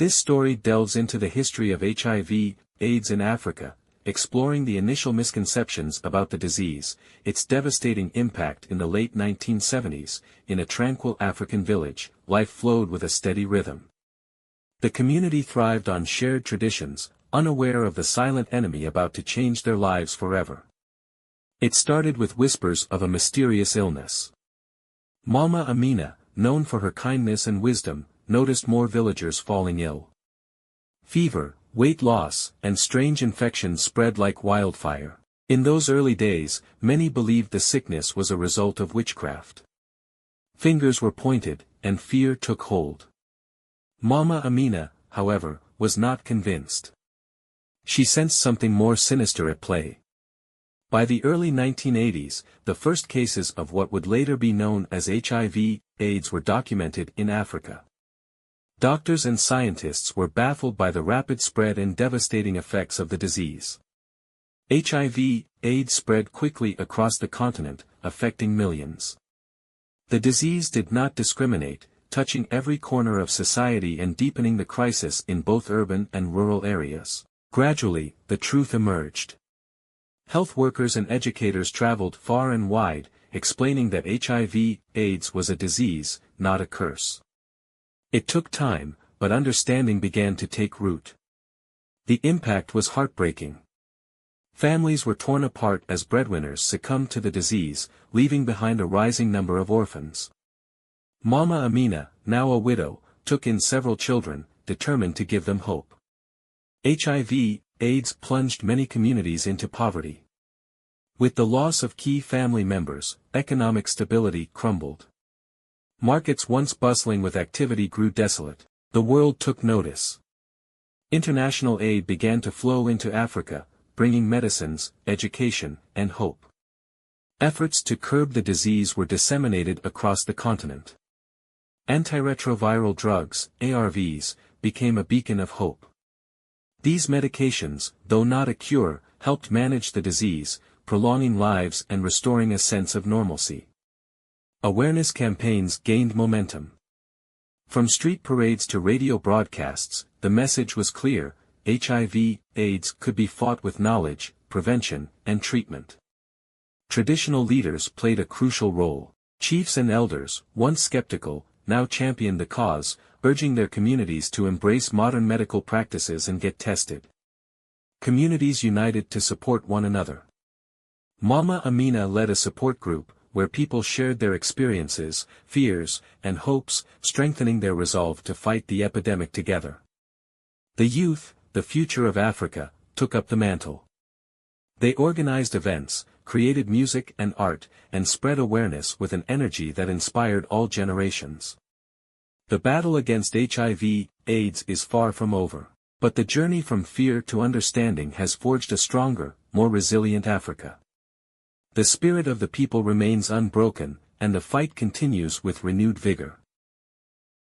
This story delves into the history of HIV, AIDS in Africa, exploring the initial misconceptions about the disease, its devastating impact in the late 1970s. In a tranquil African village, life flowed with a steady rhythm. The community thrived on shared traditions, unaware of the silent enemy about to change their lives forever. It started with whispers of a mysterious illness. Mama Amina, known for her kindness and wisdom, noticed more villagers falling ill. Fever, weight loss, and strange infections spread like wildfire. In those early days, many believed the sickness was a result of witchcraft. Fingers were pointed, and fear took hold. Mama Amina, however, was not convinced. She sensed something more sinister at play. By the early 1980s, the first cases of what would later be known as HIV/AIDS were documented in Africa. Doctors and scientists were baffled by the rapid spread and devastating effects of the disease. HIV/AIDS spread quickly across the continent, affecting millions. The disease did not discriminate, touching every corner of society and deepening the crisis in both urban and rural areas. Gradually, the truth emerged. Health workers and educators traveled far and wide, explaining that HIV/AIDS was a disease, not a curse. It took time, but understanding began to take root. The impact was heartbreaking. Families were torn apart as breadwinners succumbed to the disease, leaving behind a rising number of orphans. Mama Amina, now a widow, took in several children, determined to give them hope. HIV/AIDS plunged many communities into poverty. With the loss of key family members, economic stability crumbled. Markets once bustling with activity grew desolate. The world took notice. International aid began to flow into Africa, bringing medicines, education, and hope. Efforts to curb the disease were disseminated across the continent. Antiretroviral drugs, ARVs, became a beacon of hope. These medications, though not a cure, helped manage the disease, prolonging lives and restoring a sense of normalcy. Awareness campaigns gained momentum. From street parades to radio broadcasts, the message was clear: HIV/AIDS could be fought with knowledge, prevention, and treatment. Traditional leaders played a crucial role. Chiefs and elders, once skeptical, now championed the cause, urging their communities to embrace modern medical practices and get tested. Communities united to support one another. Mama Amina led a support group, where people shared their experiences, fears, and hopes, strengthening their resolve to fight the epidemic together. The youth, the future of Africa, took up the mantle. They organized events, created music and art, and spread awareness with an energy that inspired all generations. The battle against HIV/AIDS is far from over, but the journey from fear to understanding has forged a stronger, more resilient Africa. The spirit of the people remains unbroken, and the fight continues with renewed vigor.